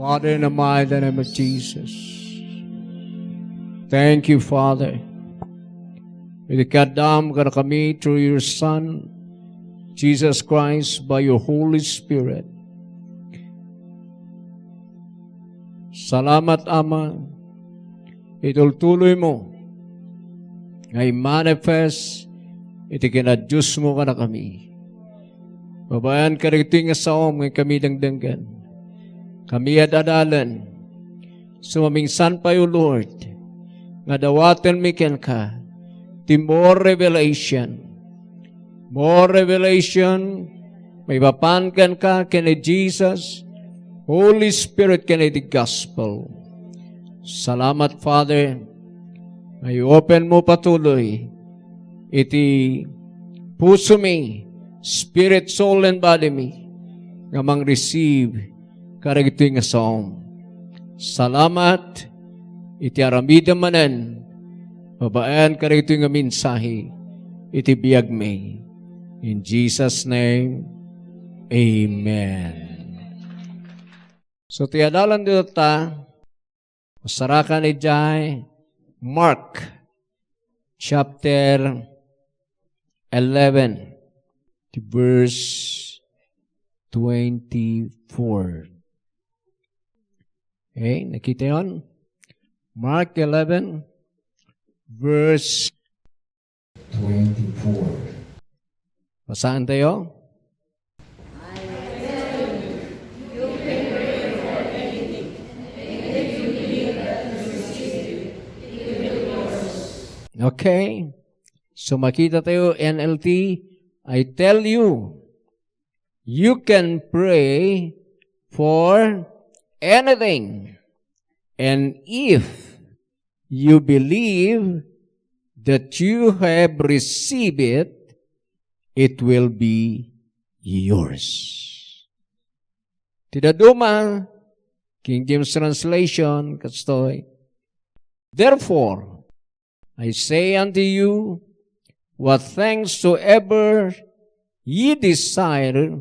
Father, in the mighty name of Jesus. Thank you, Father. Inikadam ka na kami through your Son, Jesus Christ, by your Holy Spirit. Salamat, Ama. Itultuloy mo ngay manifest iti kinadiyos mo ka na kami. Babayan ka rito nga sa ngay kami dangdanggan. Kami adadalan. Sumamingsan pa yung Lord. Nga dawatan mi ken ka. Ti more revelation. More revelation. May bapankan ka ken Jesus. Holy Spirit ken the gospel. Salamat, Father. May open mo patuloy. Iti puso mi. Spirit, soul, and body mi. Nga mang receive karagito nga song. Salamat, iti aramida manan, babaan karagito nga minsahe, iti biyag me. In Jesus' name, Amen. So, tiadalan dito ta, masarakan ni Jai, Mark, chapter 11, verse 24. Okay, nakita yun? Mark 11, verse 24. Basahan tayo? Okay. So makita tayo, NLT, I tell you, you can pray for anything. And if you believe that you have received it, it will be yours. Tidaduma, King James Translation, kastoy. Therefore, I say unto you, what things soever ye desire,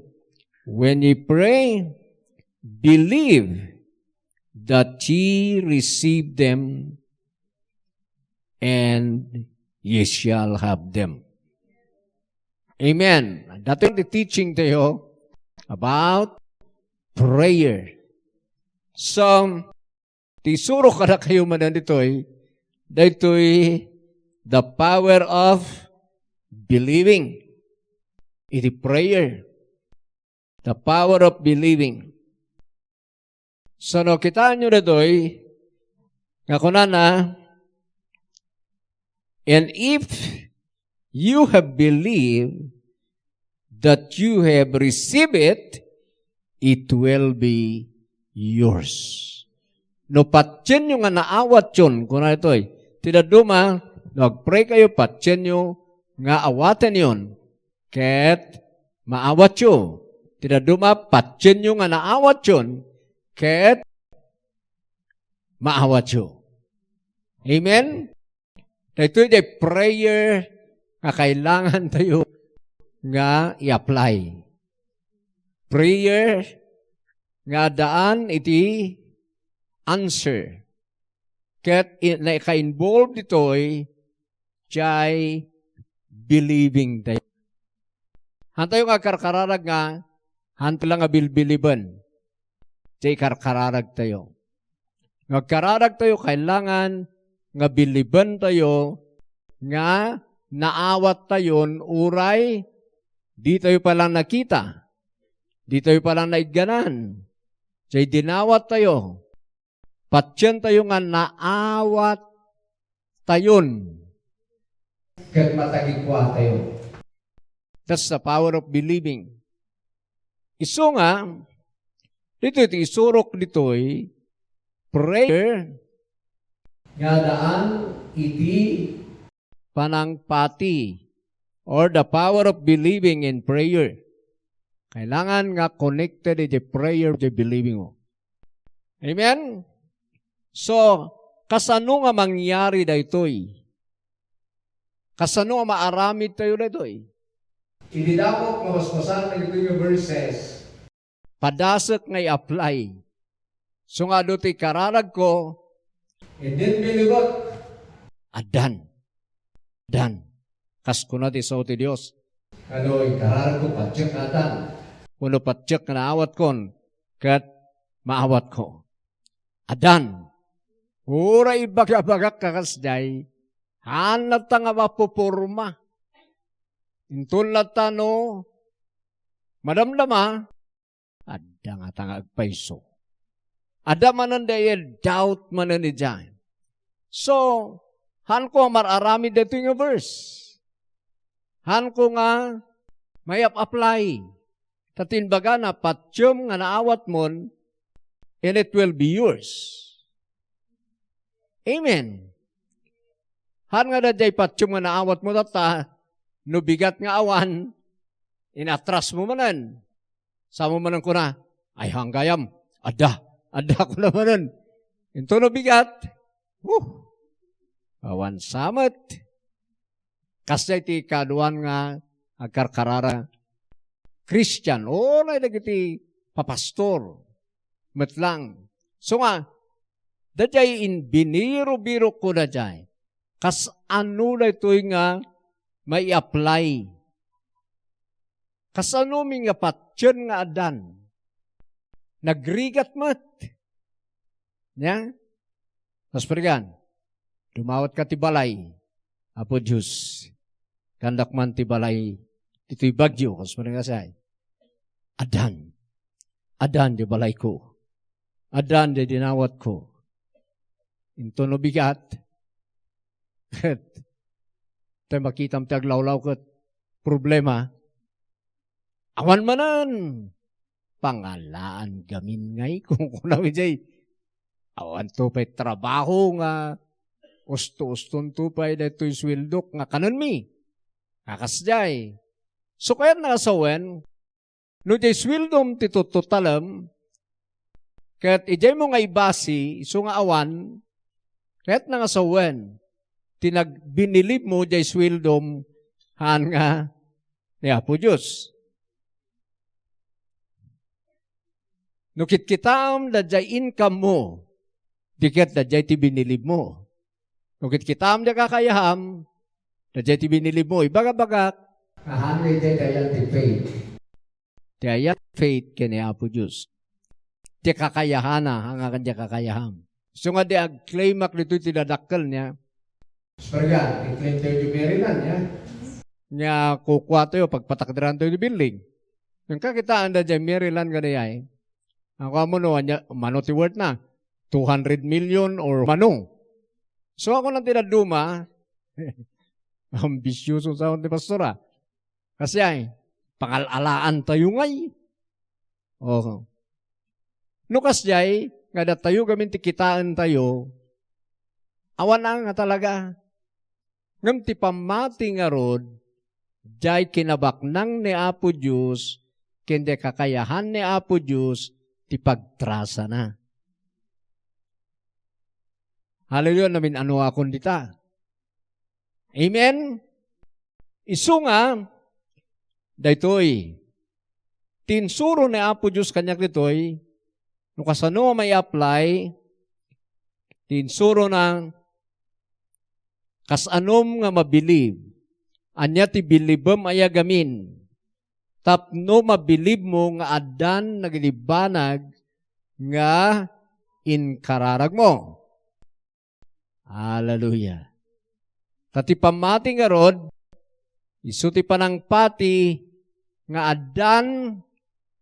when ye pray, believe that ye receive them, and ye shall have them. Amen. Dating the teaching tayo about prayer. So, tisuro ka na kayo manan dito'y, the power of believing. Iti prayer. The power of believing. So, no, kitaan nyo na doy, nga kunana, and if you have believed that you have received it, it will be yours. No, patyen nyo nga naawat yun, kunana ito'y, tidaduma, nag-pray kayo, patyen nyo, nga awatan yun, ket maawat yun. Tidaduma, patyen nyo nga naawat yun, ket maawat yun. Amen? Ito'y the prayer nga kailangan tayo nga i-apply. Prayer nga daan iti answer. Ket ka-involved dito'y jay believing tayo. Hantayo nga karkararag nga, hantala nga bilbiliban. Jay karkararag tayo. Nagkararag tayo, kailangan nga biliban tayo, nga naawat tayon, uray, di tayo palang nakita. Di tayo palang naigganan. Jay dinawat tayo. Patyan tayo nga naawat tayon. Kat matagikwa tayo. That's the power of believing. Iso nga, dito iti isurok dito'y prayer Nga daan iti panangpati or the power of believing in prayer. Kailangan nga connected iti prayer iti believing mo. Amen? So, kasano nga mangyari da ito'y? Kasano nga maaramid tayo da ito'y? ididamok nga masmasan na ito yung verses. Padasok nga i-apply So nga do'y kararag ko, idin biligot, Adan. Kas ko na ti sao ti Diyos. kaloy kararag ko patsyak atan. Kuno patsyak na naawat kon, kat maawat ko. Adan. Ura ibagabagak kakasday, hanat nga mapupurma. Intun na tano, madamdama, ada nga tangag paiso. Ada manan dahil doubt manan ni Jan. So, han ko mararami dito yung verse. Han ko nga may apply. Tatin baga na patyom nga naawat mon, and it will be yours. Amen. Han nga daday patyom nga naawat mo tata, no bigat nga awan, inatras mo manan. Samo manan ko na, ay hanggayam, ada ko na manan. Ito no bigat, awan samat. Kasi iti kaduan nga, agkarkarara, Christian, na nagiti papastor, metlang. So nga, daday in biniro-biro ko na jay, kas ano na ito'y nga may apply. Kas ano mi nga patyon nga adan, nagrigat mat. Nya? Mas perigan, dumawat ka ti balay, Apo Diyos, kandak man ti balay, ito'y bagyo, kas perigan say, Adan di balay ko, Adan di dinawat ko, into no bigat, tayo makitam ti aglawlaw kat problema, awan manan, pangalaan gamin ngay, kung kunawin jay, awan to pa'y trabaho nga, usto-uston to pa'y dato'y swildok nga kanan mi, kakasjay. So kaya nakasawen, no jay swildom titutotalam, kaya't ijay mo nga ibasi, iso nga awan, kaya't nakasawen, tinagbinilib mo jay swildom, han nga, ni Apo Diyos. Nukit kitam da jay income mo, diket da jay ti binilib mo. Nukit kitam da kakayaham, da jay ti binilib mo, ibagabagak, Kahanay day dayan ti faith. ti ayat faith kini Apo Diyos. Ti kakayahana, hanga kanya kakayaham. So nga di ag-claimak nito tinadakkel niya, Spergan, i-claim tayo yung Maryland, ya. niya kukwa tayo, pagpatakdiran tayo di building. Yung kakitaan da jay Maryland gani ay, ang kamo no, mano ti worth na, 200 million or manong. So ako nang tinaduma, ambisyoso sa akong ti pastora. Kasi ay, pangalalaan tayo ngay. Oh. No kasjay, nga da tayo gamin ti kitaan tayo, awan na nga talaga. Ngam ti pamati nga rod, jay kinabaknang ni Apo Diyos, kende kakayahan ni Apo Diyos, ti pagtrasa na. Hallelujah, namin ano akong dita. Amen? Isu nga, daytoy, tinsuro ni Apo Diyos kanyak ditoy, no kasano may apply, tinsuro ng kasanom nga mabilib, anya ti bilibam ayagamin, tapno mabilib mo nga adan naglibanag nga inkararag mo. Hallelujah. Tati pamati nga rod, isuti panang pati nga adan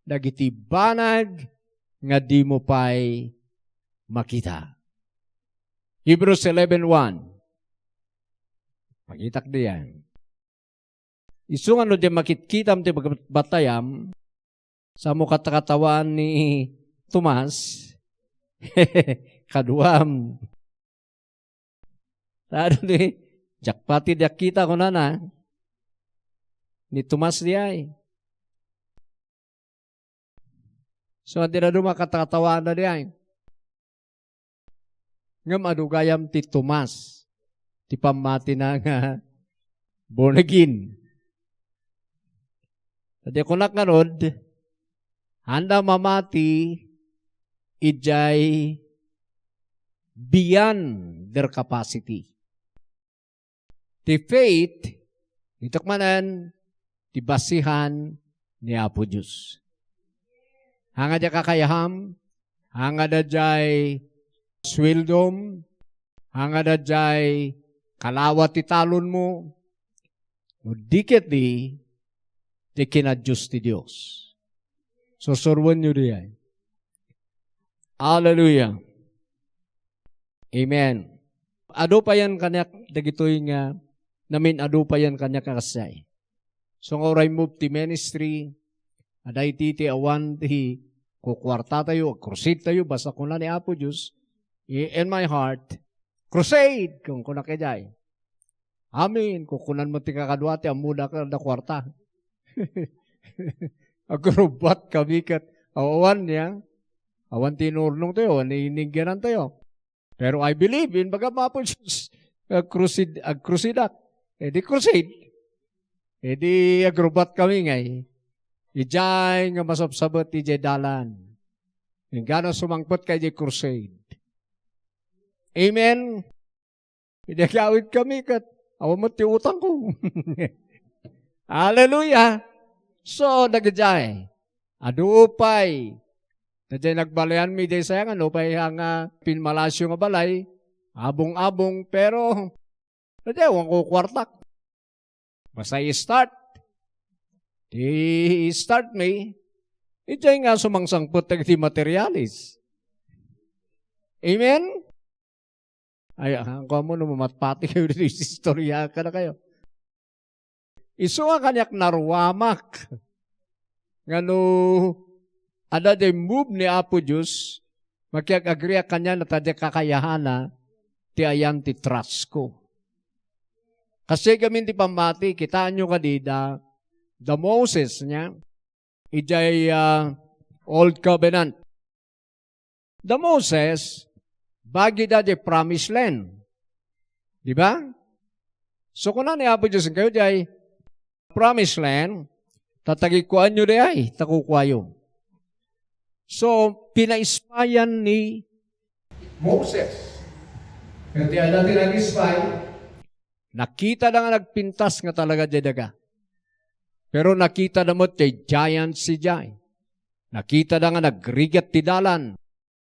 dagiti banag nga di mo pa'y makita. Hebrews 11:1. Magitak diyan. Isu nga no di makitkitam ti batayam sa mukatakatawan ni Tomas kaduam. Tado ni jakpati dia kita ko na ni Tomas diay. So adi na dumakatakatawan na diay. Ngam adugayam ti Tomas, ti pamati na nga born again. Adi kunak nga rod, handa mamati, ijay beyond their capacity. Ti faith, itakmanan, ti basihan ni Apo Diyos. Hanga da kakayaham, hanga da jay swildom, hanga da jay kalawat ti talon mo, dikit di kinadjust ti Diyos. Susurwan nyo diyan. Hallelujah. Amen. Ado pa yan kanyak, dagitoy nga, namin ado pa yan kanyak kakasay. So nga oray move ti ministry, aday ti awan ti kukwarta tayo, crusade tayo, basta kuna ni Apo Diyos, in my heart, crusade, kung kuna kajay. Amin, kukunan mo ti kakadwati, amuda ka na kwarta. Agrubat kami kat, awan niya, awan tinurnong tayo, ninigyanan tayo. Pero I believe in baga Apo Diyos, crucidat. Di crusade. Di agrubat kami ngay. Ijay nga masabsabat ijay dalan. Yung gano'n sumangpot kay ijay crusade. Amen? Idagawid kami kat awan mo ti utang ko. Hallelujah! So, nagajay. Adupay. Nadjay nagbalayan mi day sayang, adupay ang pinmalasyo nga balay. Abong-abong, pero nadjay, wang ko kwartak. Basta i-start. I-start mi. Ijay nga sumangsangpot ng di materialis. Amen? Ay, ang mo no, mamatpati kayo dito, istorya ka na kayo. Isu nga kanyak narwamak. Ngano, ada de move ni Apo Diyos, makiag-agree kanya na tadya kakayahana, ti ayan ti trust ko. Kasi gamin ti pamati, kitaan nyo kadida, the Moses niya, ijay Old Covenant. The Moses, bagi da di promised land. Di ba? So kung ni Apo Diyos kayo di promised land, tatagikuan nyo di ay, takukwayo. So, pinaispayan ni Moses. Kaya ti ada ti nag-ispay, nakita na nga nagpintas nga talaga di daga. Pero nakita na mo ti giant si Jai. Nakita na nga nagrigat ti dalan.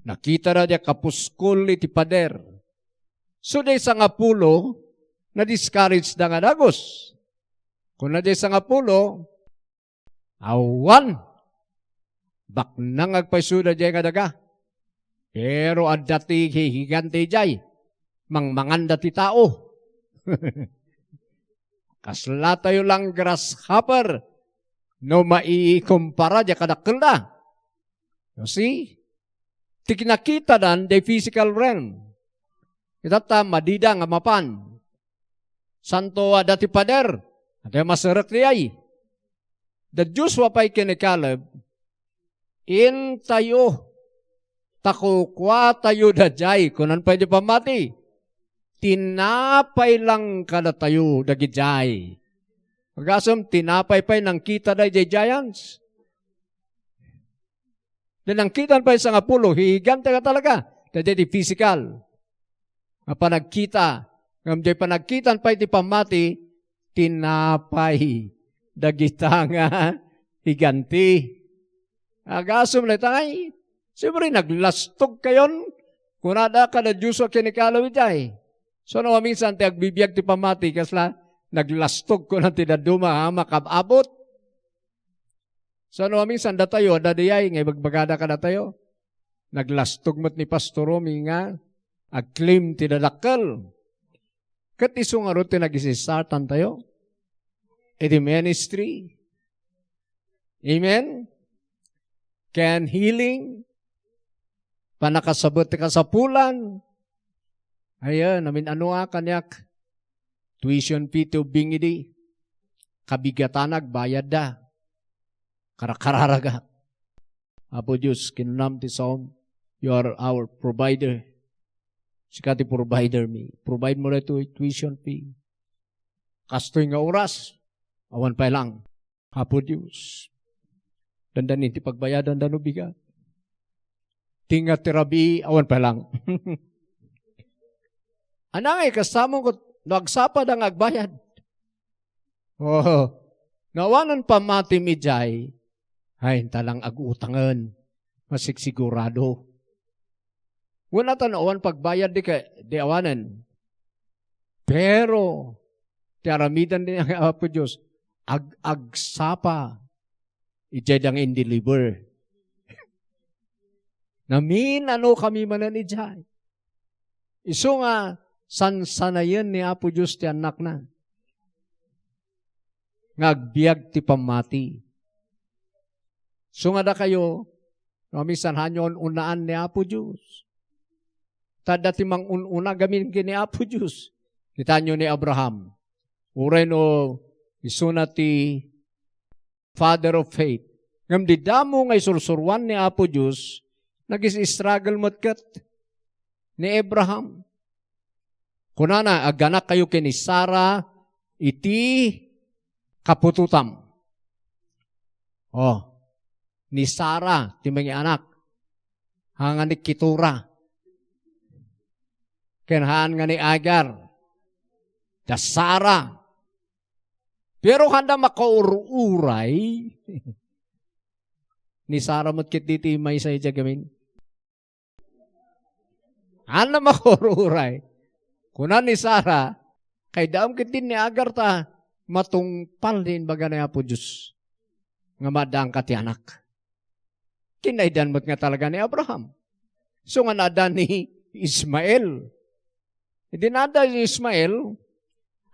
Nakita na di kapuskol ti pader. So, di sa nga pulo, na-discourage na nga dagos. Kung na di sa nga pulo, awan, bak nang agpasuda di nga daga. Pero ad dati hihigante jay, mangmanganda ti tao. Kasla tayo lang grasshopper, no maikumpara di kadakkel na. You see? Tikinakita dan the physical realm. Itata madida nga mapan. Santo dati pader, ada masarak di ay. The Diyos wapay kinikalab, in tayo, takukwa tayo dajay, kunan pwede pamati. Tinapay lang kada tayo dagijay. Magasam, tinapay pa'y nang kita da giants. Dan nang kita pa'y sa nga pulo, higante ka talaga. Dadi physical. Nga panagkita. Nga panagkitan pa'y di pamati, tinapay dagita nga higanti. Agasum na tay, siyempre naglastog kayon, kunada ka na Diyos o kinikalaw ijay. So nawa minsan ti agbibiyag ti pamati, kasla naglastog ko na tinaduma makababot. So nawa minsan da tayo, dadiyay, ngay magbagada ka na tayo. Naglastog mo't ni Pastor Romy nga, agclaim ti dadakkel. Kat iso nga ro ti nagisisartan tayo. Iti ministry. Amen? Can healing, panakasabot ti kasapulan. Ayan, namin ano kanyak, tuition fee to bingidi, kabigatanag, bayad da, karakararaga. Apo Diyos, kinunam ti Psalm, you are our provider. Sika ti provider me. Provide mo na ito tuition fee. Kastoy nga oras, awan pa lang. Apo Diyos. Dandanin ti pagbayadan dano bigat. tinga tirabi, awan pa lang. Anangay, kasama ko, nagsapad ang agbayad. Oh, nawanan pa mati midjay, ay talang agutangan, masigsigurado. Wala tanawan pagbayad di awanan. Pero, tiaramidan din ang Apo Diyos, agsapa, ijay dang in-deliver. Namin ano kami manan ijay. Iso nga, sansanayan ni Apo Diyos ti anak na. Ngagbiag ti pamati. So nga da kayo, kamisan hanyon unaan ni Apo Diyos. Tada ti mang ununa gamin kini Apo Diyos. Kita nyo ni Abraham. Uray no, isuna ti father of faith. Ngam di damo ngay sursurwan ni Apo Diyos, nagis-struggle matkat ni Abraham. Kunana, aganak kayo kini Sarah, iti kapututam. Oh, ni Sarah, ti mga anak, hangan ni Kitura. Kenhaan nga ni Agar, da Sarah. Pero handa makaururay, ni Sarah matkit diti may sa ijagamin. Handa makaururay. Kunan ni Sarah, kay daam kitin ni Agar ta, matungpal din baga na Apo Diyos. Nga madang kati anak. Kinaidan mo't nga talaga ni Abraham. So nga nada ni Ismael. Hindi nada ni Ismael,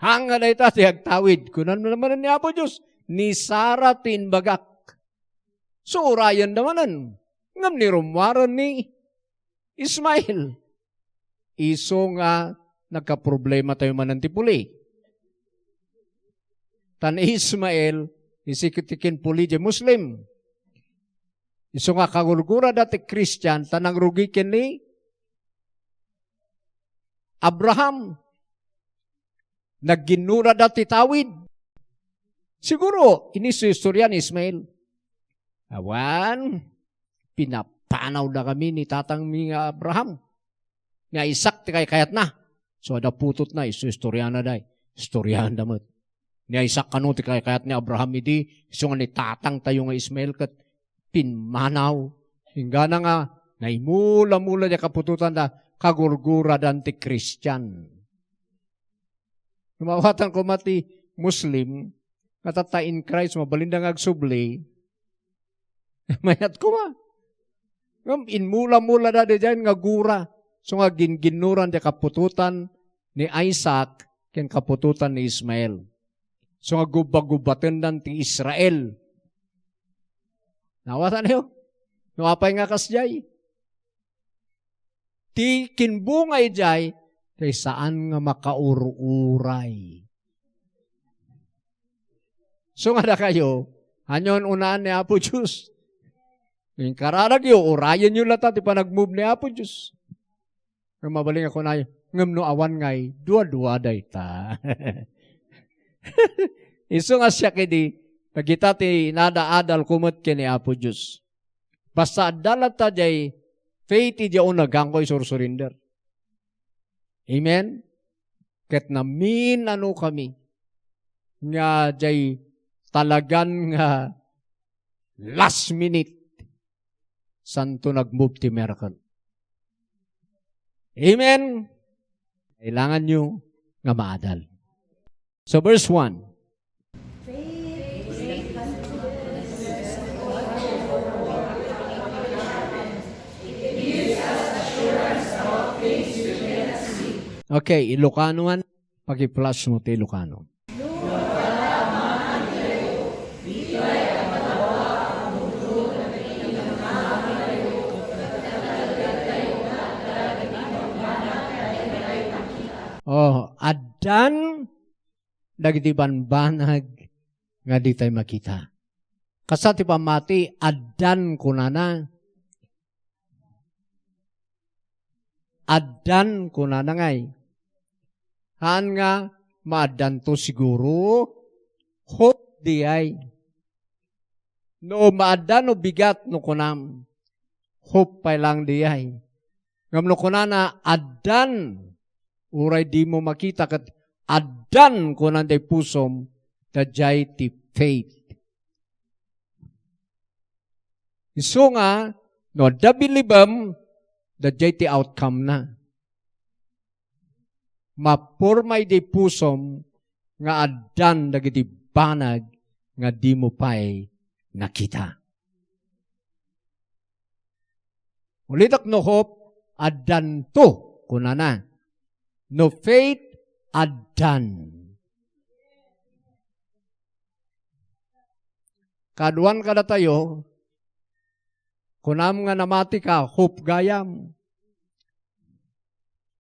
hanga na ita tiyagtawid. Kunan naman ni Apo Diyos, ni Sarah tinbagak. So urayan namanan. Ngam ni rumwaran ni Ismael. Iso nga nagka-problema tayo manantipuli. Tan Ismael, isikitikin puli di Muslim. Iso nga kagulgura dati Christian, tanang rugikin ni Abraham. Nagginura dati tawid. Siguro, inisustorya ni Ismael. Awan, pinapanaw na kami ni tatang mi Abraham. Nga isak ti kay kayat na. So, ada putot na, isustorya na day. Istoryahan damot. Nga isak kano ti kay kayat ni Abraham idi. So, nga ni tatang tayo nga Ismael kat pinmanaw. Hingga na nga, naimula-mula niya kapututan na kagurgura danti Christian. Lumawatan ko mati Muslim, katatain Christ, mabalindang agsubli, mayat ko ma. Inmula-mula na dyan nga gura. So nga ginginuran di kapututan ni Isaac, ken kapututan ni Ismael. So nga gubag-gubatan danti Israel. Nawatan niyo? Nawapay nga kasjay. Ti kinbungay jay, kay saan nga makaururay. So nga na kayo, hanyon unaan ni Apo Diyos. Yung kararag yun, urayan nyo lata, ti pa nag-move ni Apo Diyos. Kung mabaling ako na yun, ngam no awan ngay, dua-dua day ta. Iso nga siya kidi, pagkita ti nada-adal kumot kini Apo Diyos. Basta adalat ta jay, faith ija unagangkoy sur-surrender. Amen? Ket namin ano kami, nga jay talagan nga last minute, santo nag-move ti miracle. Amen? Kailangan nyo nga maadal. So verse 1. Okay, Ilocanoan. Pag-i-flash mo ti Ilocano. Oh, adan dagiti banbanag nga di tayo makita. Kasa ti pamati, adan kunana. Adan kunana ngay. Han nga, maadan to siguro, hope di ay. No maadan no bigat no kunam, hope pa lang diyay. Ngamno ko na adan, uray di mo makita kat adan ko na day pusom, dayay ti faith. Iso nga, no, dabilibam, dayay ti outcome na. Mapurmay di pusom, nga adan dagiti banag, nga di mo pa'y nakita. Ulitak no hope, adan to, kunana. No faith, adan. Kaduan kada tayo, kunam nga namati ka, hope gayam.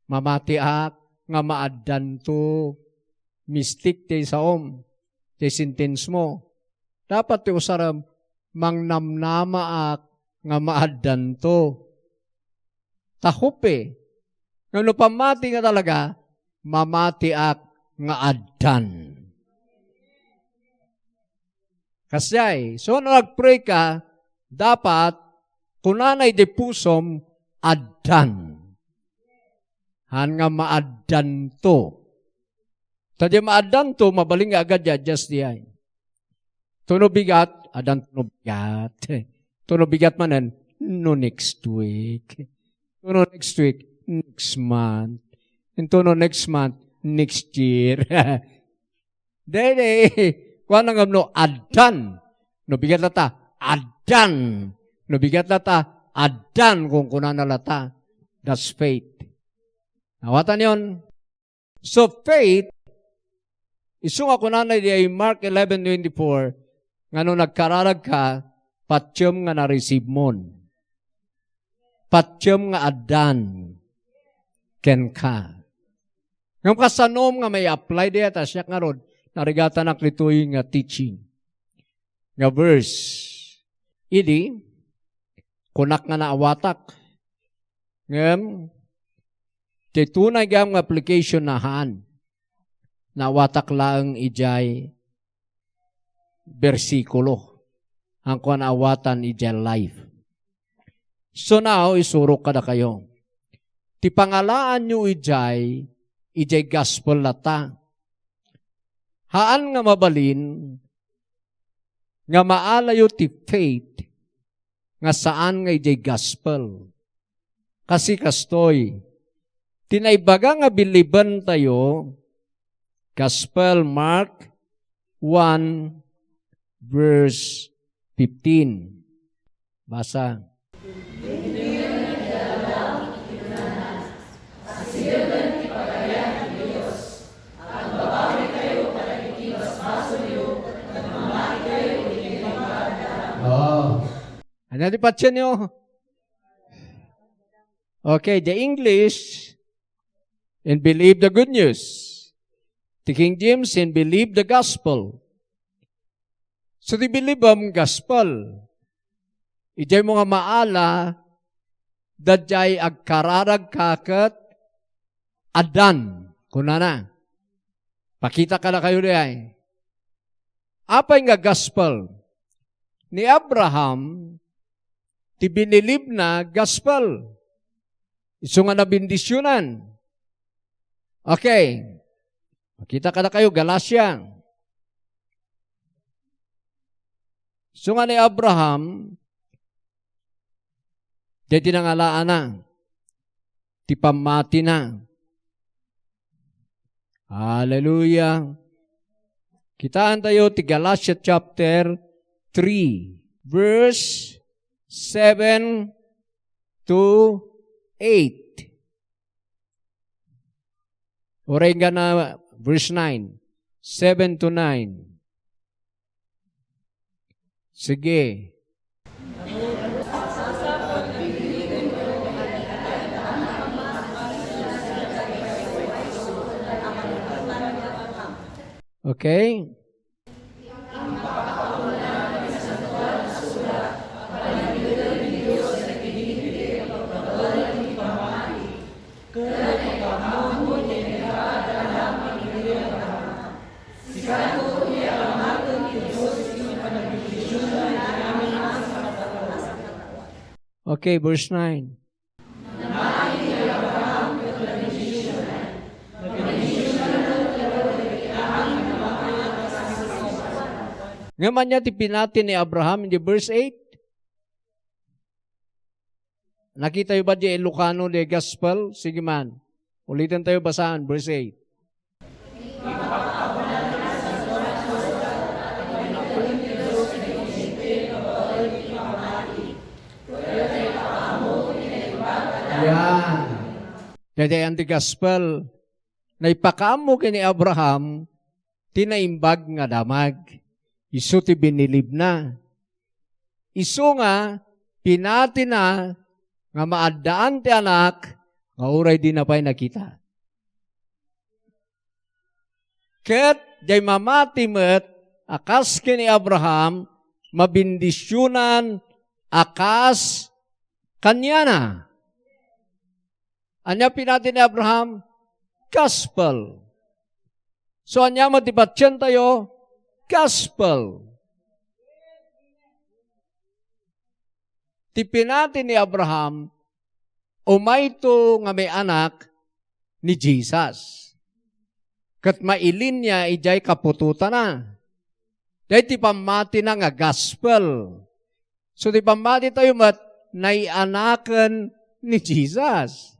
Mamati ak, nga maadan to, mistik te saom, te sentence mo. Dapat te usaram, mangnamnama ak, nga maadan to. Tahupe. Ngano pamati nga talaga, mamati ak nga adan. Kasyay, so no nag-pray ka, dapat, kunanay de pusom, adan. Han nga maadan to. Tadya maadan to, mabaling agad ya, just diay. Tuno bigat, adan tuno bigat. Tuno bigat manan, no next week. Tuno next week, next month. And tuno next month, next year. Dede, kuha nang no adan. No bigat lata, adan. No bigat lata, adan kung kunan na lata. That's faith. Nawatan yon. So faith, isunga kunan na di ay Mark 11:24, nga no nagkararag ka, patyom nga na-receive mon. Patyom nga adan ken ka. Ngam kasanom nga may apply diya, ta siya nga rod, narigata naklitoy nga teaching. Nga verse. Idi, kunak nga naawatak. Ngam, di tunay gam nga application na haan. Naawatak lang ijay versikulo. Ang kuan awatan ijay life. So now, isurok kada kayo. Ti pangalaan nyo ijay gospel lata. Haan nga mabalin, nga maalayo ti faith, nga saan nga ijay gospel. Kasi kastoy, tinaibaga nga biliban tayo, Gospel Mark 1 verse 15. Basa. Ano di patyan nyo? Okay, the English, and believe the good news. The King James, and believe the gospel. So di believe ang gospel. Ijay mo nga maala, dadjay agkararag kakat, adan, kunana. Pakita ka na kayo diay. Apay nga gospel? Ni Abraham, ti binilib na gospel. Iso nga nabindisyonan. Okay. Makita ka na kayo, Galatia. Iso nga ni Abraham, di tinangalaan na. Ti pamati na. Hallelujah. Kitaan tayo ti Galatia chapter 3, verse 7 to 8. Oray nga na verse 9, 7 to 9. Sige. Okay? Okay, verse 9. Ngayon niya tipinati ni Abraham in the verse 8. Nakita yung ba di Ilocano de Gospel? Sige man. Ulitin tayo basahan, verse 8. Yan. Dahil ang the Gospel, na ipakaamo kini Abraham, tinaimbag nga damag. Isu ti binilib na. Isu nga, pinati na, nga maadaan ti anak, nga uray di na pa'y nakita. Ket, jay mamati met, akas kini Abraham, mabindisyonan, akas, kanya na. Anya pinati ni Abraham? Gospel. So, anya matibatyan tayo? Gospel. Tipinati ni Abraham, umayto nga may anak ni Jesus. Kat mailin niya, ijay kapututan na. Dahil ti pamati na nga gospel. So ti pamati tayo mat, naianakan ni Jesus.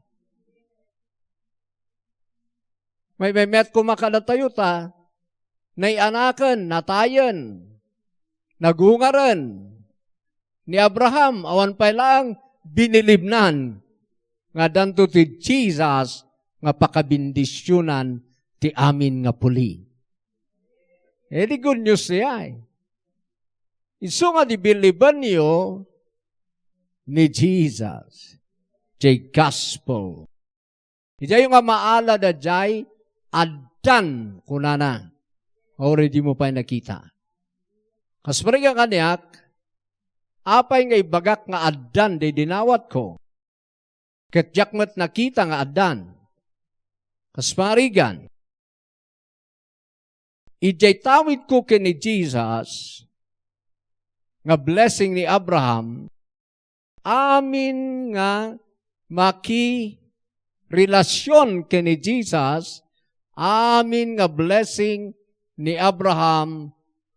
May met kumakala tayo ta, naianakan, natayan, nagungaran, ni Abraham, awan pa lang, binilibnan, nga danto ti Jesus, nga pakabindisyonan, ti amin nga puli. Di good news siya. Iso nga di biliban niyo, ni Jesus, jay gospel. Ijay nga maala da jay, adan kunana. Already mo pa nakita. Kasparig ang kanyak, apay nga ibagak nga adan, di dinawat ko. Katyak mat nakita nga adan. Kasparigan. Ijay tawid ko kini Jesus, nga blessing ni Abraham, amin nga relasyon kini Jesus, amin nga blessing ni Abraham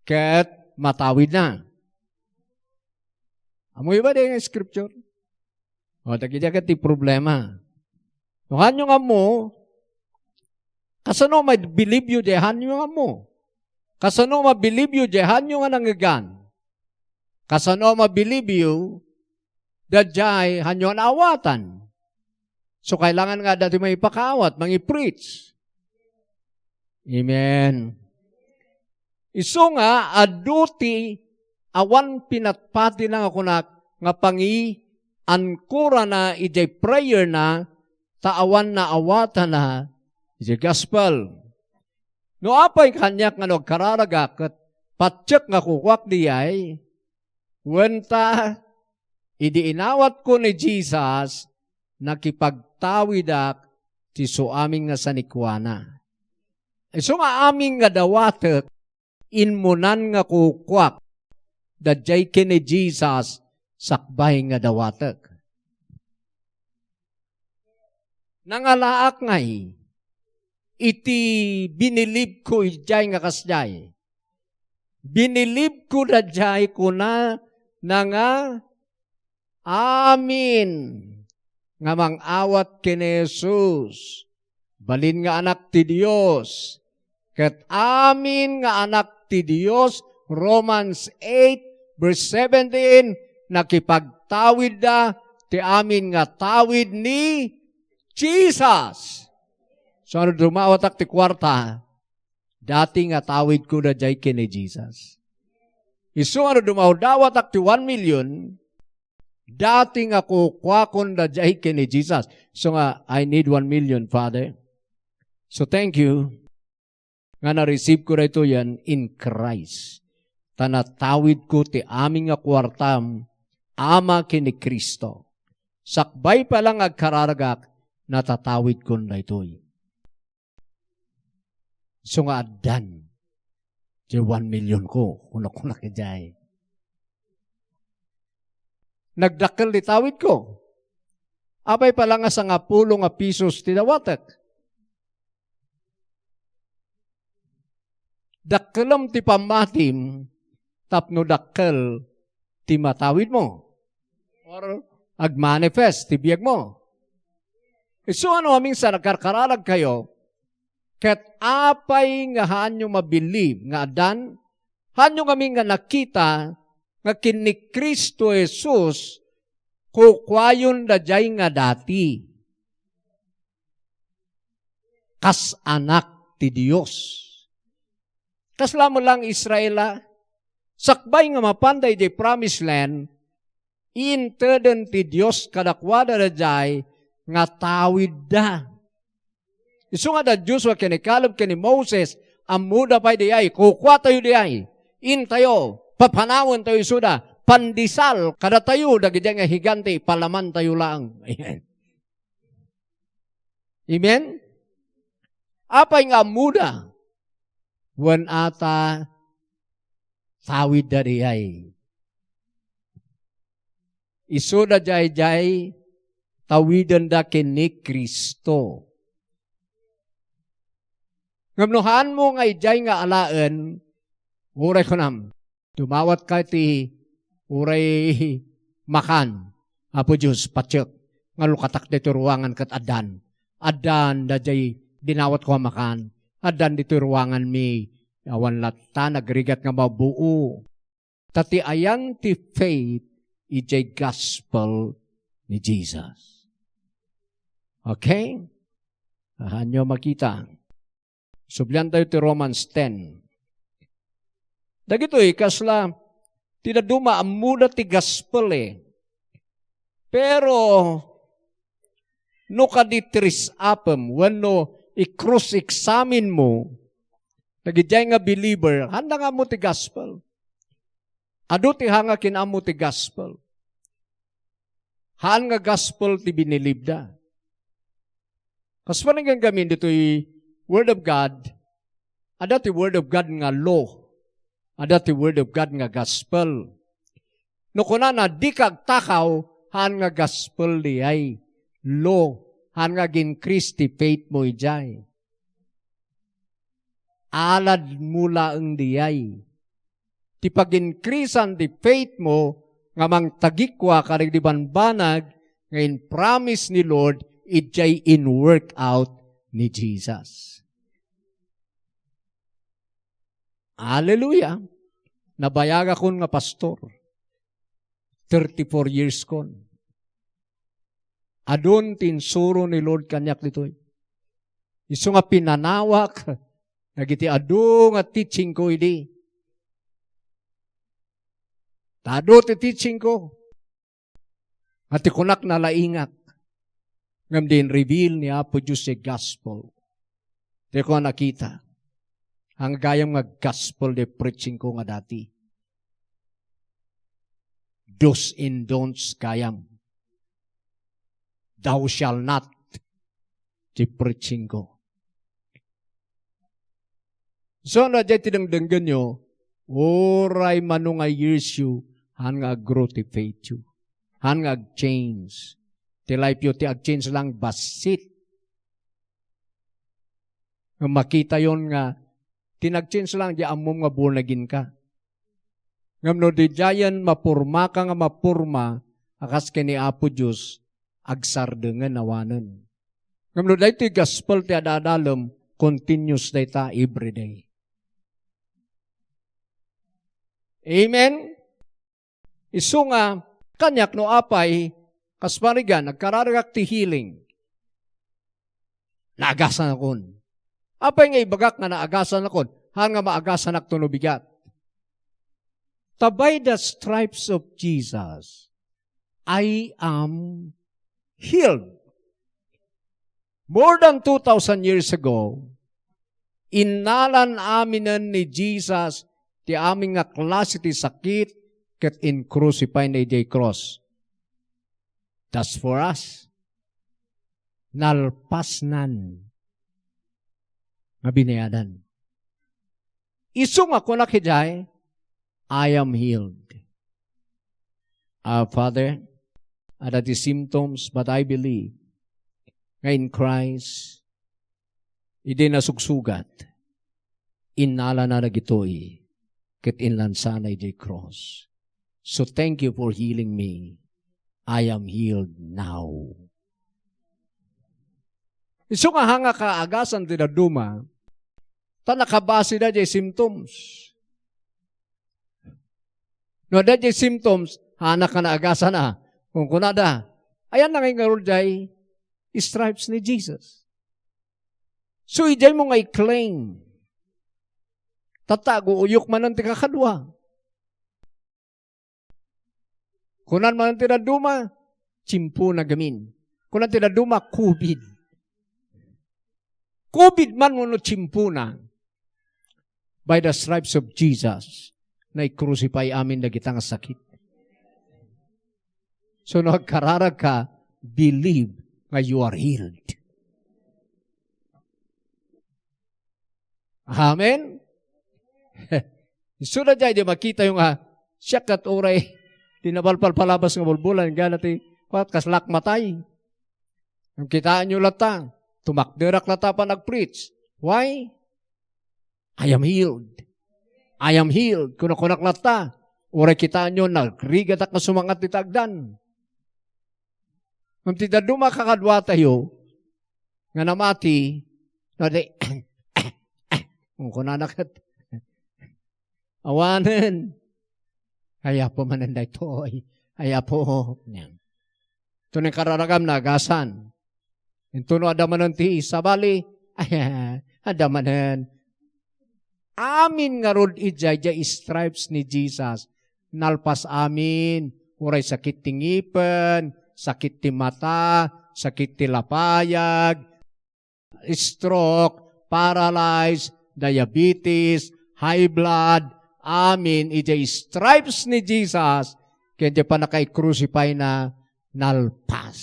ket matawid na. Amoy ba din yung scripture? O, takijagat ti problema. Nuhan nyo nga mo, kasano may believe you, dehan nyo nga mo. Kasano ma-believe you, dehan nyo nga nangagan. Kasano ma-believe you, dadjay, hanyo ang awatan. So, kailangan nga dati may ipakawat, mangi-preach. Amen. Iso nga, aduti, awan pinatpati lang ako na, nga ankura na, ijay prayer na, taawan na awatan na, ijay gospel. No apay kanyak nga nagkararagak, patsak nga kukwak diyay, wenta, idiinawat ko ni Jesus, nakipagtawidak, ti so aming nga sanikwana. Iso nga aming nga dawatek, inmunan nga kukwak, dadjay kini Jesus, sakbay nga dawatek. Nangalaak ngay, iti binilib ko ijay nga kasjay. Binilib ko dadjay ko na nga amin nga mangawat kini Jesus. Balin nga anak ti Dios. Ket amin nga anak ti Dios, Romans 8, verse 17, nakipagtawid da, ti amin nga tawid ni Jesus. So ano dumawatak ti kwarta, dati nga tawid ko na jay kini Jesus. Iso ano dumawatak ti 1 million, dati nga kukwakon na jay kini Jesus. So nga, I need 1 million, Father. So thank you. Nga na-receive ko na ito yan in Christ. Tanatawid ko ti aming nga kwartam, ama kini Kristo. Sakbay pa lang agkararagak, natatawid ko na ito. So nga adan, di 1 million ko, kung nakijay. nagdakkel di tawid ko. Apay pala nga sa nga pulo nga pisos tinawatak. Dakkelam ti pamatim, tapno dakkel ti matawid mo. Or agmanifest ti biyag mo. So ano aming sa nagkarkaralag kayo, ket apay nga hanyo mabilib nga adan, hanyo kami nga nakita nga kini Kristo Jesus kukwayon da jay nga dati. Kas anak ti Dios. Kas lamo lang Israela, sakbay nga mapanday di promised land, inteden ti Dios kadakwada da jay nga tawid da. Isu nga da Diyos wa kinikalab kini Moses, amuda pa'y di ay, kukwa tayo di ay, in tayo, papanawon tayo suda, pandisal, kada tayo, dagiti nga higante, palaman tayo lang. Amen. Amen? Apay nga amuda, wan ata, tawid da di ay. Isu da jay, tawidan da kini Kristo. Ngamnuhan mo nga ijay nga alaan, uray ko nam, tumawat ka ti uray makan, apo Diyos, patsyak, nga lukatak dito ruangan kat adan. Adan, da jay dinawat ko makan. Adan dito ruangan mi, awan lata, nagrigat nga mabuo. Tati ayan ti faith, ijay gospel ni Jesus. Okay? Hanyo makita. Sublian tayo ti Romans 10. Dagito'y kasla, tinaduma amuda ti gospel Pero, no kaditris apem, wano i-cross-examine mo, nagijay nga believer, handa nga mo ti gospel. Ado ti hanga kinamo ti gospel. Haan nga gospel ti binilibda. Kaspanan nga gamin dito'y Word of God, ada ti Word of God nga law, ada ti Word of God nga gospel. No kuna na di kag takaw, han nga gospel di ay law, han nga ginkris ti faith mo ijay. Alad mula ang di ay. Ti paginkrisan ti faith mo, nga mang tagikwa karig di banbanag, ngayon promise ni Lord, ijay in work out ni Jesus. Hallelujah! Nabayag akon nga pastor. 34 years kon. Adon tinsuro ni Lord kanyak ditoy. Isu nga pinanawak, nagiti adu nga teaching ko idi. Tado ti teaching ko. At ikunak na laingat. Ngam din reveal ni Apo Diyos si gospel. Di ko nakita. Ang gayang nga gospel de preaching ko nga dati. Do's and don'ts gayam. Thou shall not. Di preaching ko. So na dyan tinangdanggan nyo, oray mano nga years you, han nga grow ti faith you. Han nga change. Ti life you, ti ag-change lang basit. Makita yon nga, tinag-change lang, di amom nga born-again ka. Ngam no, di jayan mapurma ka nga mapurma, akas kini Apo Diyos, agsardengan awanan. Ngam no, dahito yung gospel ti adadalam, continuous dahita everyday. Amen? Isu nga, kanyak no apay, kasparigan, nagkararagak ti healing. Naagasan akon. Apay nga ibagak nga naagasan akon, han nga maagasan ak tunubigat. By the stripes of Jesus, I am healed. More than 2,000 years ago, inalan aminan ni Jesus ti aming nga klase ti sakit ket in crucify na ijay cross. That's for us. Nalpasnan. Mabinayadan. Isung ako nakijay, I am healed. Father, ada the symptoms, but I believe nga in Christ, hindi nasugsugat, inala na nagitoy, kit inlansanay di cross. So thank you for healing me. I am healed now. Iso nga hanga ka agasan ti daduma, ta nakabase na di symptoms. No, da di symptoms, hana ka na agasan na. Kung kunada, ayan na ngayon nga jay, stripes ni Jesus. So, ijay mo nga i-claim. Tatago, uyok man ang tikakadwa. Kunan man ang tinaduma, chimpo na gamin. Kunan tinaduma, COVID. COVID man mo no chimpo na. By the stripes of Jesus, na i-crucify amin na kitang sakit. So, nagkararag ka, believe nga you are healed. Amen? Isunod dyan, di makita yung siyak at oray, tinabalpal palabas ng bulbulan, ganati, kaslak matay. Ang kitaan nyo lata, tumakderak lata pa nag-preach. Why? I am healed. I am healed. Kunak lata, oray kitaan nyo, nagrigat at nasumangat ditagdan. Kung tidaduma kakadwa tayo, nga namati, no, kung kunanakat, awanan, kaya po mananday to'y, kaya po, ito na kararagam na agasan. Ito no adamanan ti sabali, adamanan. Amin nga rod ijay, stripes ni Jesus, nalpas amin, uray sakit tingipan, sakit ti mata, sakit ti lapayag, stroke, paralyzed, diabetes, high blood, amin, ijay stripes ni Jesus, kaya pa nakay-crucify na nalpas.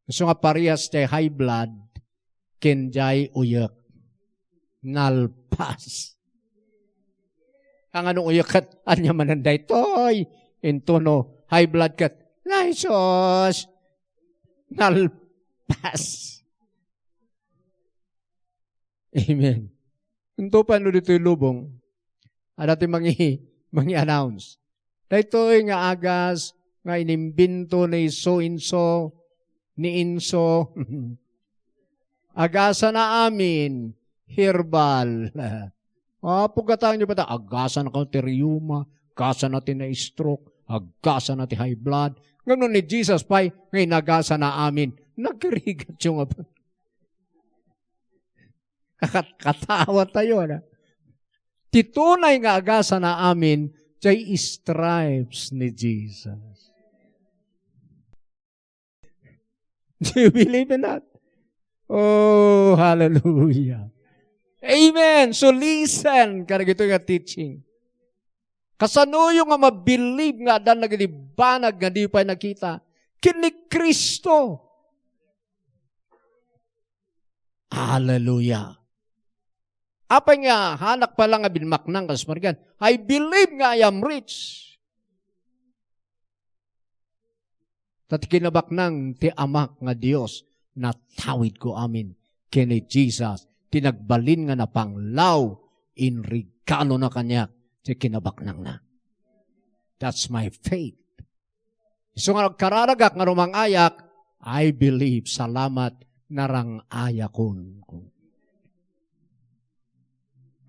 So nga parehas jay high blood, kenjay uyak, nalpas. Ang anong uyak at anya mananday, toy, intono, high blood kat, Laisos, nalpas. Amen. Ito pa no dito yung lubong, at natin mangi-announce. Dito nga agas, nga inimbinto ni so-inso, ni inso, agasa na amin, herbal. Pagkatawin niyo ba ito, agasa na kauteriuma, agasa natin na stroke, agasa natin high blood. Ngayon ni Jesus pa, ngayon agasa na amin, nagkarigat yung katawa tayo. Titunay nga agasa na amin, jay stripes ni Jesus. Do you believe in that? Oh, hallelujah. Amen. So listen, karagito nga teaching. Kasanuyo nga mabilib nga dan nagalibanag nga di pa nakita. Kini Kristo. Hallelujah. Apa nga, hanak pa lang nga binmaknang kasmargan. I believe nga I am rich. Tati kinabaknang ti amak nga Diyos na tawid ko amin. Kini Jesus, tinagbalin nga na panglaw in regalo na kanya. Ti kinabaknang na. That's my faith. So nga nagkararagak nga rumang ayak, I believe, salamat narang ayakon.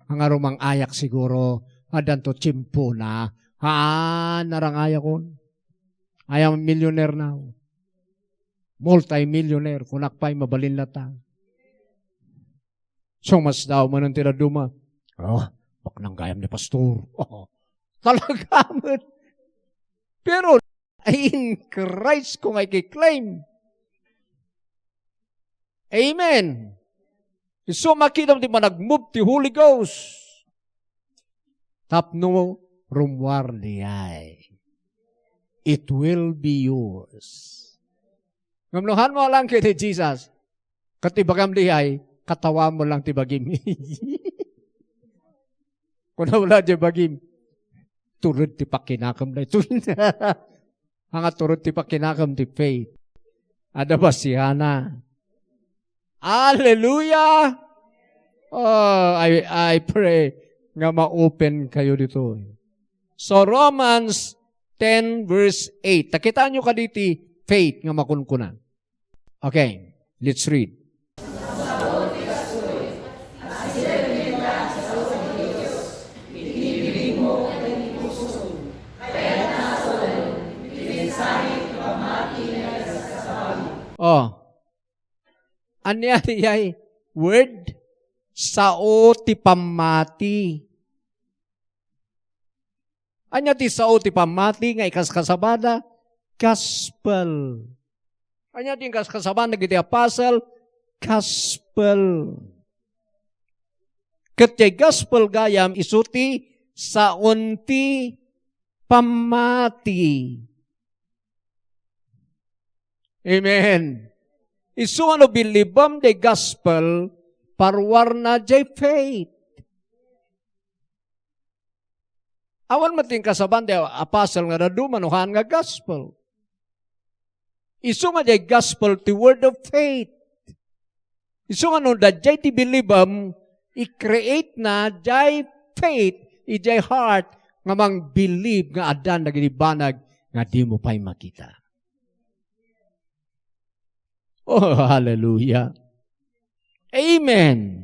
Ang rumang ayak siguro, adanto chimpo na, narang ayakon. I am a millionaire now. Multi-millionaire, kunakpay mabalin lata. So mas daw man ang tiraduma, bak nang gayam ni pastor. Talaga man. Pero, in Christ kung ay kiklaim. Amen. So makita mo di ba nag-move ti Holy Ghost. Tapno rumwar niyay. It will be yours. Ngamnuhan mo lang kay Jesus. Katibagam niyay, katawa mo lang tibagim. Kung wala di bagim, turod ti pakinakam na ito. Hanga turot ti pakinakam ti faith. Ada ba si Hana? Hallelujah! Oh, I pray nga ma-open kayo dito. So, Romans 10 verse 8. Takita nyo ka diti faith nga makunkunan. Okay, let's read. Oh, anya yay word sao ti pamati. Anya ti sao ti pamati nga ikaskasabada gospel. Anya ti ikaskasabada giti apostle gospel. Ket gospel gayam isuti saon ti pamati. Amen. Isu ano bilibam de gospel parwarna jay faith. Awan mating kasaban de apostle nga nadumanuhan nga gospel. Isu nga jay gospel ti word of faith. Isu nga no da jay ti bilibam i-create na jay faith i jay heart nga mang believe nga adan naginibanag nga di mo pa'y makita. Oh, hallelujah. Amen.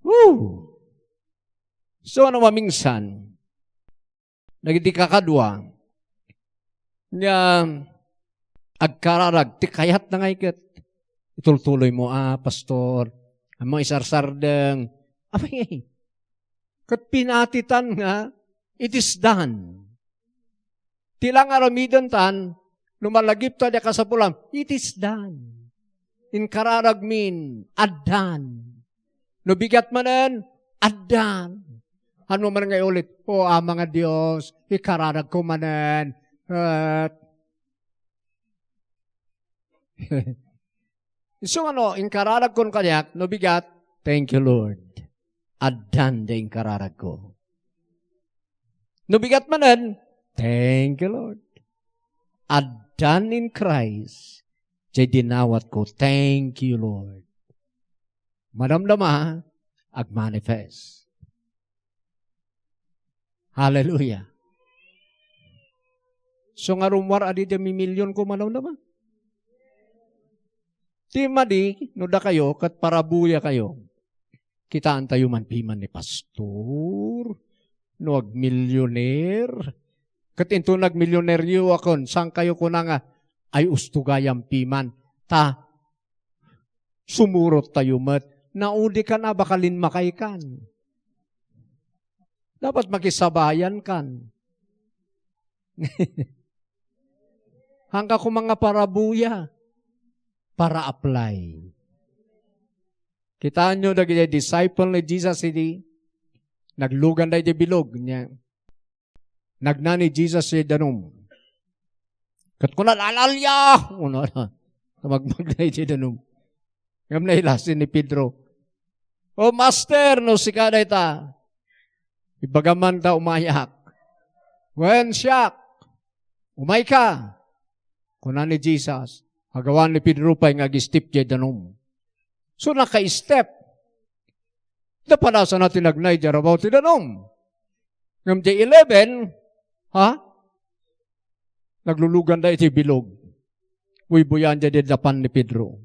Woo! So, ano maminsan, nagiti kakadwa, nga agkararag, ti kayat na nga ikat. Itultuloy mo, pastor, ang mga isarsardeng, abay, kat pinatitan nga, it is done. Tilang aramidan tan, lumalagip ta di kasapulam, it is done. In kararagmin, adan. No bigat manan, adan. Ano man nga ulit, mga Diyos, ikararag ko manan. So in kararag kon kanyak, no bigat, thank you Lord. Adan da in kararag ko. No bigat manan, thank you Lord. Done in Christ, jay dinawat ko, thank you, Lord. Madamdama, ag-manifest. Hallelujah. So nga rumwar, adi dami milyon ko madamdama. Di madi, no da kayo, kat parabuya kayo. Kitaan tayo man piman ni pastor, no ag-millionaire, kat into nag-millionaryo akon, sang kayo ko na nga, ay ustugayang piman. Ta, sumurot tayo mat, naudi ka na bakalin makaikan. Dapat makisabayan kan. Hangga ko mga parabuya, para apply. Kitaan nyo, naging disciple ni Jesus, naglugan na di bilog niya. Nagnani Jesus si danom. Kat ko na alalya. Magmagnay si danom. Ngam na ilasin ni Pedro. O master, no si kaday ta. Ibagaman ta umayak. When siyak, umay ka. Kuna ni Jesus. Agawan ni Pedro pa yung ag-step si danom. So naka-step. Napanasa natin nagnay jarabaw ti danom. Ngam di 11, naglulugan da iti bilog. Uy, buyan dyan din dapan ni Pedro.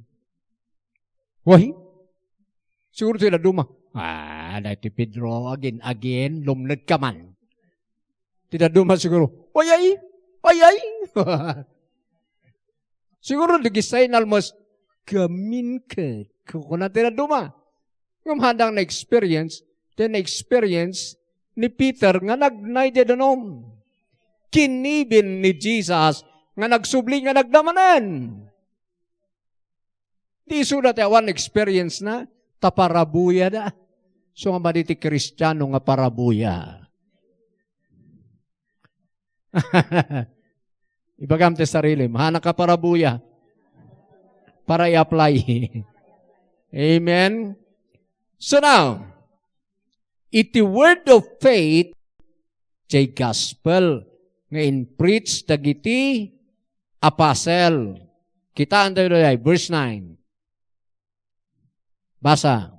Why? Siguro sila duma. Da iti Pedro, again, lumnad ka man. Tida duma siguro, ayay. Siguro, nagisay na almost, gamin ka. Kung na tida duma. Yung handang na-experience, ni Peter nga nagnay dedanom. Kinibin ni Jesus nga nagsubli nga nagdamanan. Di sudat one experience na, taparabuya da. So nga maniti Kristiyano nga parabuya. Ibagam te sarili, mahana ka parabuya. Para i-apply. Amen? So now, iti word of faith, jay gospel. nga in-preach dagiti apostle. Kita tayo doon, verse 9. Basa.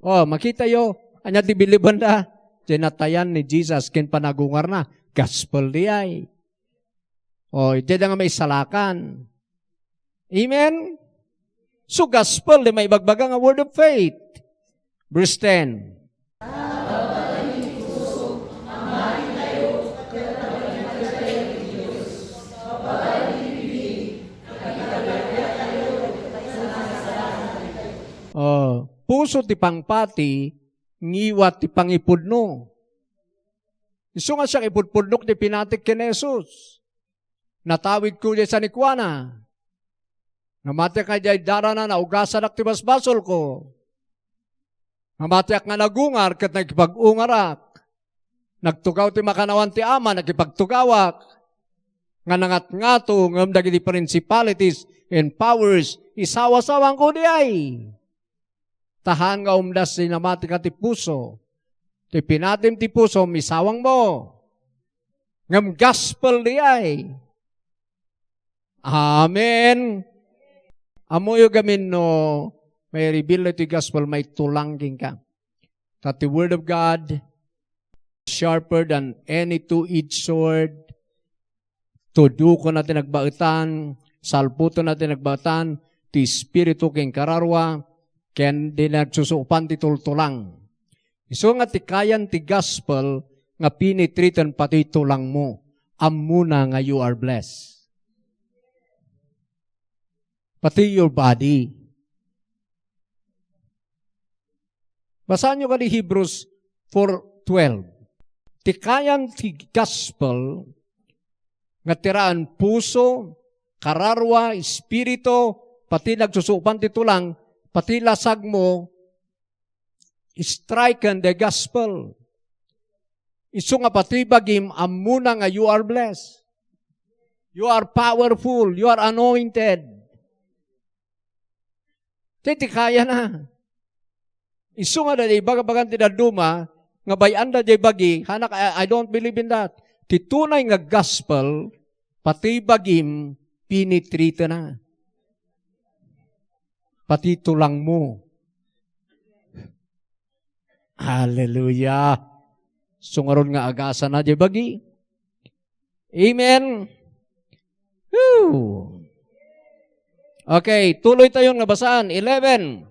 Oh, makita yo, anya ti biliban da, tinatayan ni Jesus, kin panagungar na, gospel di ay. Oh, iti nga may salakan. Amen? So, gospel, di may ibagbaga nga word of faith. Verse 10. Oh, puso ti pangpati, ngiwat ti pangipudno. Isu nga siya ipudpudnok ti pinatik ken Jesus. Natawid ko di sa nikwana. Namatiak nga di darana na ugasan ak ti basbasol ko. Namatiak nga nagungar kat nagkipag-ungarak. Nagtugaw ti makanawan ti ama, nagkipagtugawak. Nga nangat-ngato, ngam dagiti principalities and powers, isawa-sawang ko di ay. Tahan nga umdas si namati ka ti puso. Ti pinatim ti puso, misawang mo. Ngam gospel di ay. Amen. Amoyo gamin no, may reveal ti gospel, may tulangking ka. That the word of God, sharper than any two-edged sword, tuduko natin nagbautan, salputo natin nagbautan, ti espiritu king kararwa, ken di nagsusupan ti tultulang. Iso nga ti kayan ti gospel, nga pinitritan pati tulang mo, amuna nga you are blessed. Pati your body. Basahan nyo ka di Hebrews 4:12. Ti kayan ti gospel, nga tiraan puso, kararwa, espiritu, pati nagsusupan ti tulang, pati lasag mo, striken the gospel. Isu nga pati bagim, amuna nga you are blessed. You are powerful. You are anointed. Titi kaya na. Isu nga da baga-bagan ti daduma, nga bayan da bagi, hanak, I don't believe in that. Titunay nga gospel, pati bagim, pinitrita na. Pati tulang mo. Hallelujah. Sungaron nga agasa na bagi. Amen. Woo. Okay, tuloy tayong nabasaan. 11.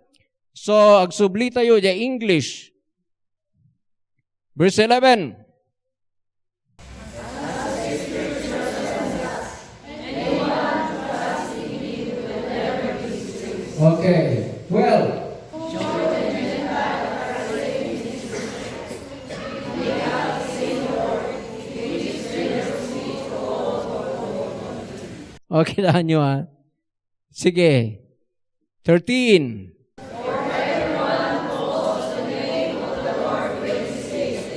So, agsubli tayo di English. Verse 11. Okay, 12. Okay, tahan nyo ha. Sige. 13.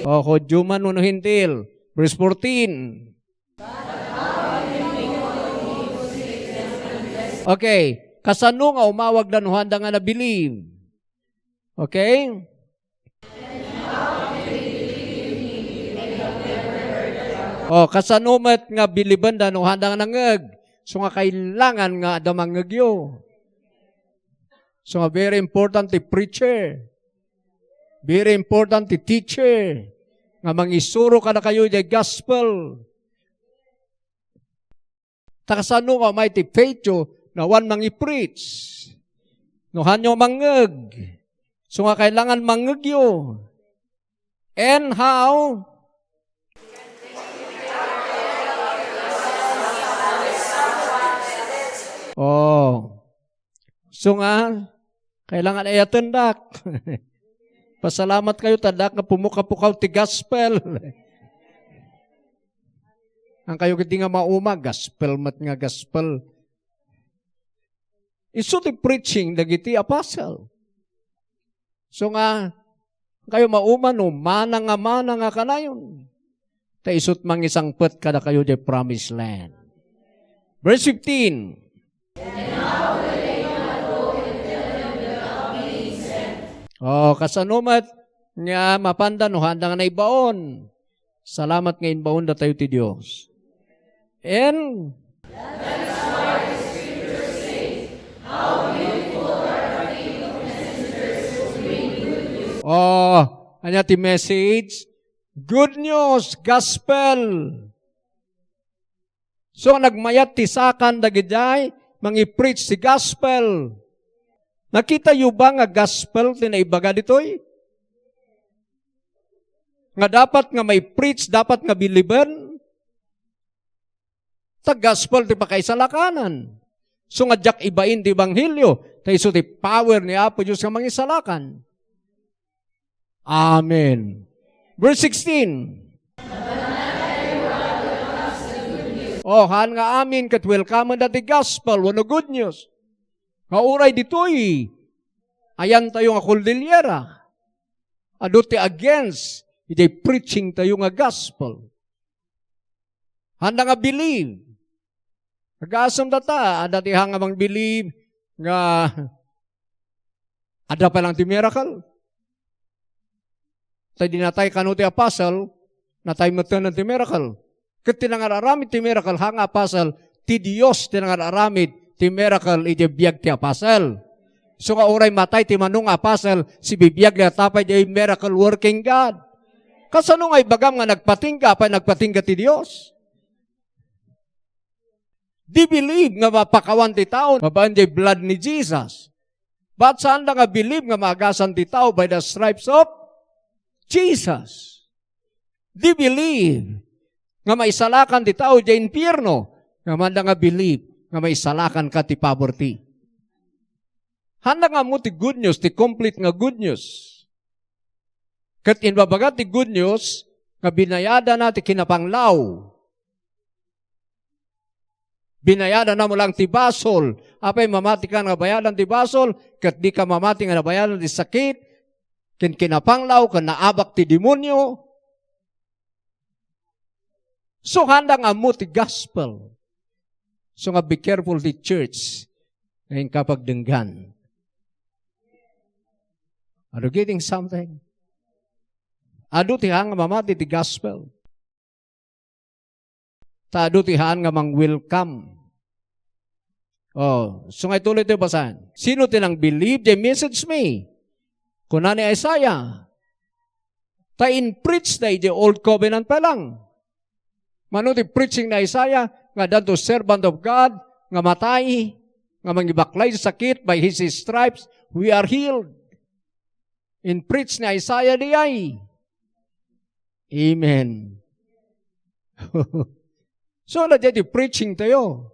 O, hudyuman uno hintil. Verse 14. Okay. Kasano nga umawag na nuhanda nga na-believe? Okay? O, kasano mat nga biliban da nuhanda nga nangag? So nga kailangan nga damangagyo. So nga very important ti preacher. Very important ti teacher. Nga mangisuro ka na kayo di gospel. Takasano nga may ti faith na wan mangi-preach. Nuhan nyo mangag. So nga kailangan mangagyo. And how? Oh. So nga, kailangan ay atendak. Pasalamat kayo, tadak nga pumukapukaw ti gospel. Ang kayo kiti nga mauma, gospel mat nga gospel. Isu ti preaching, dagiti apostle. So nga, kayo mauma no, mana nga kanayon. Ta isut mang isang pet kada kayo di promised land. Verse 15. Oh, kasanumat nga mapandan no handa nga na ibaon. Salamat nga inbaon da tayo ti Dios. And anya ti message, good news, gospel. So nagmayat ti sakan dagiday, mangi-preach ti gospel. Nakita yu ba nga gospel tinaibaga ditoy? Nga dapat nga may preach, dapat nga biliban. Ta gospel ti pakaisalakanan. So nga jak ibain ti Ebanghelyo, ta iso ti power ni Apo Diyos nga mangisalakan. Amen. Verse 16. Han nga amin kat welcome na ti gospel, wano good news. Nga uray ditoy, ayan tayo nga kuldilyera. Ado ti against, iti preaching tayo nga gospel. Handa nga believe. Nag-asam data, ada ti hanga mang believe nga ada pa lang ti miracle. Tayo dinatay kanu ti apostle, natay matan ti miracle. Kat tinangararamid ti miracle, hanga apostle, ti Diyos tinangararamid ti miracle, iti biyag ti apostle. So nga oray matay ti manong apostle, si bibiyag li atapay di miracle working God. Kasano nga ibagam nga nagpatingga, pa nagpatingga ti Diyos. Di believe nga mapakawan ti tao, mabaan di blood ni Jesus. But saan nga believe nga maagasan ti tao by the stripes of Jesus. Di believe nga maisalakan ti tao di impyerno, nga manda nga believe nga maisalakan ka ti poverty. Handa nga mo ti good news, ti complete nga good news. Kat inbabaga ti good news, nga binayada na ti kinapanglaw. Binayada na mo lang ti basol. Apay mamati ka nga bayadan ti basol, kat di ka mamati nga nabayadan ti sakit, kinapanglaw, kan naabak ti demonyo. So handa nga mo ti gospel. So nga be careful ti church ngayon kapag denggan. Are you getting something? Ado ti hanga mamati ti gospel. Ta ado ti hanga mang welcome. So nga ituloy ito basahan. Sino tinang believe, they message me. Kuna ni Isaiah. Ta in preach na the old covenant pa lang. Mano ti preaching na Isaiah, nga danto servant of God, nga matay, nga mangibaklay sa sakit, by His stripes, we are healed. In preach ni Isaiah di ay. Amen. So, na di preaching tayo.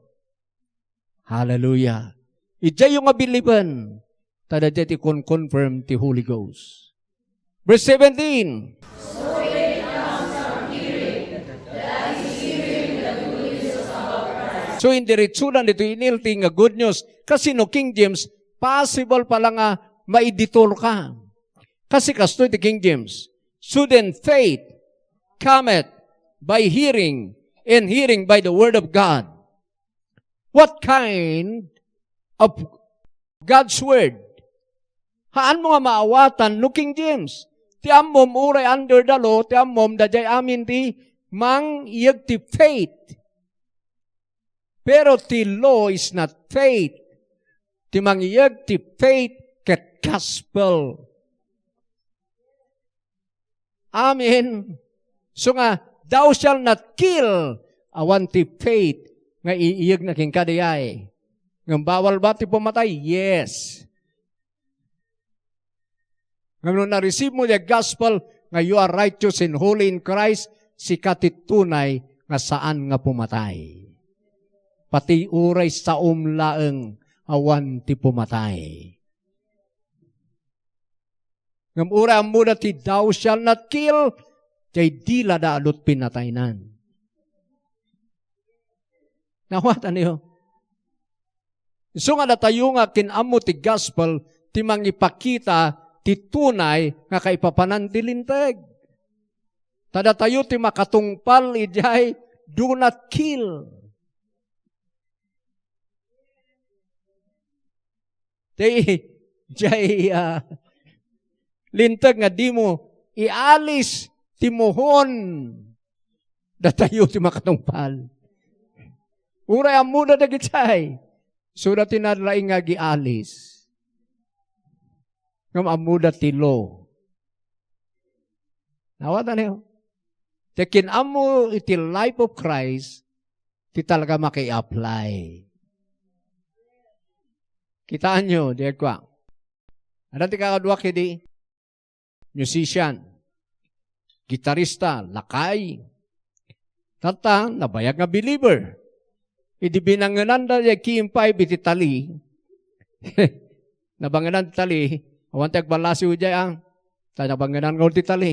Hallelujah. Ija yung abiliban, tada di confirm ti Holy Ghost. Verse 17. So, indiritsunan dito inilti nga good news. Kasi no King James, possible pala nga maiditor ka. Kasi kasto iti King James, so then faith cometh by hearing, and hearing by the word of God. What kind of God's word? Haan mo nga maawatan no King James? Ti ammom uray under the law, ti ammom dajay amin ti mang iyag ti faith. Pero ti law is not faith. Ti mang iyag ti faith ket gospel. Amen. So nga, thou shall not kill awan ti faith nga iiyag na king kadayay. Ngam bawal ba ti pumatay? Yes. Ngam nung na-receive mo the gospel nga you are righteous and holy in Christ, si katitunay nga saan nga pumatay. Pati uray sa umlaeng awan ti pumatay. Ngam ura muna ti thou shall not kill, jay dila da alot pinataynan. Nawatan niyo? So nga na tayo nga kinamo ti gospel, ti mangipakita, ti tunay, nga kaipapanan ti linteg. Tada tayo ti makatungpal, ijay, do not kill. Jay, lintag nga di mo ialis timuhon datayo ti makatungpal. Uray amuda na gitsay. Suda tinadlaing nga gialis. Ngam amuda tilo. Nawatan niyo. Tekin amo iti life of Christ, ti talaga maki-apply. Kitaan nyo, diyan kwa. Ano ti kakadwa kidi? Musician, gitarista, lakay. Tata, nabayag nga believer. Idi binanganan da Kim 5 iti tali. Nabanganan ti tali. Awan ti agbalasi ujay ang. Nabanganan nga ti tali.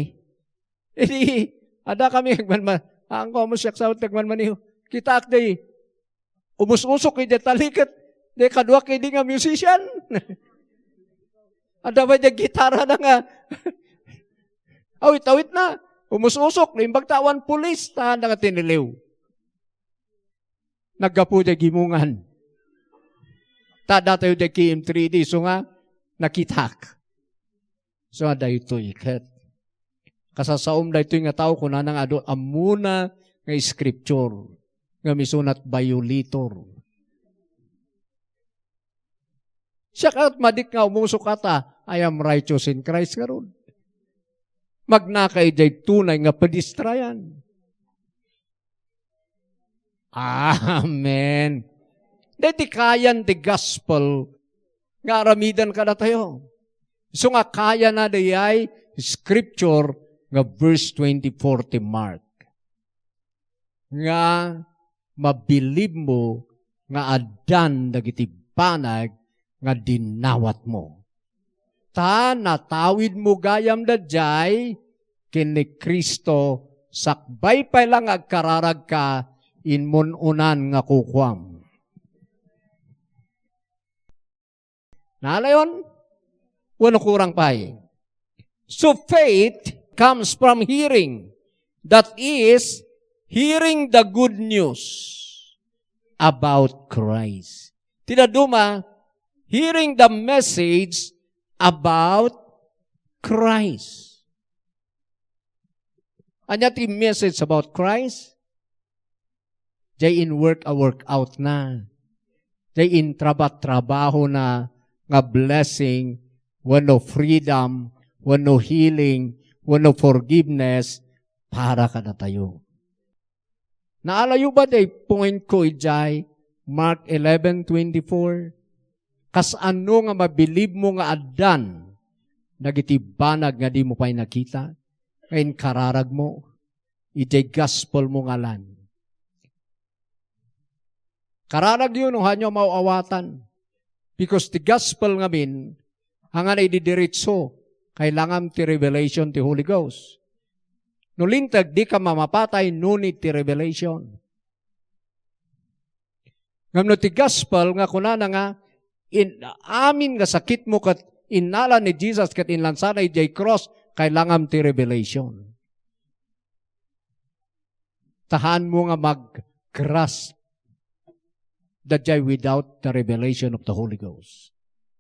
Idi, ada kami agmanman. Ang komusyak sa utagman maniho. Kita akday. Umus-usok iti tali kat. De kadwa kay di nga musician. Ada ba di gitara na nga? Awit-awit na. Umus-usok. Limbag tawan pulis. Tahan na nga tiniliw. Naggapu di gimungan. Tada tayo di Kim 3D. So nga, nakitak. So nga dahito ikat. Kasasaom dahito nga tao kuna nga ado amuna nga scripture. Nga misunat violator. Siya kat madik nga umusok kata, I am righteous in Christ karon. Magnakay jay tunay nga padistrayan. Amen. Dati kayan ti gospel nga aramidan ka na tayo. So nga kaya na dayay scripture nga verse 24 ti Mark. Nga mabilib mo nga adan dagiti banag nga dinawat mo. Ta natawid mo gayam da jay kini Kristo sakbay pa lang agkararag ka inmununan nga kukwam. Nalayon? Wano kurang pay. So faith comes from hearing. That is, hearing the good news about Christ. Tinaduma, hearing the message about Christ. Anya ti message about Christ? Jay in work out na. Jay in trabaho na nga blessing, wano freedom, wano healing, wano forgiveness, para ka na tayo. Naalayo ba day point ko ijay, Mark 11:24? Kas ano nga mabilib mo nga adan, nagitibanag nga di mo pa'y nakita, ngayon kararag mo, ijay gospel mo nga lan. Kararag yun, hanyo mauawatan. Because the gospel nga min, hangan ay didiritso, kailangan ti revelation ti Holy Ghost. Nulintag, di ka mamapatay, nunit ti revelation. Ngamno ti gospel, nga kunana nga, amin nga sakit mo kat inala ni Jesus kat inlansana ijay cross, kailangan ti revelation. Tahan mo nga mag-grasp that jay without the revelation of the Holy Ghost.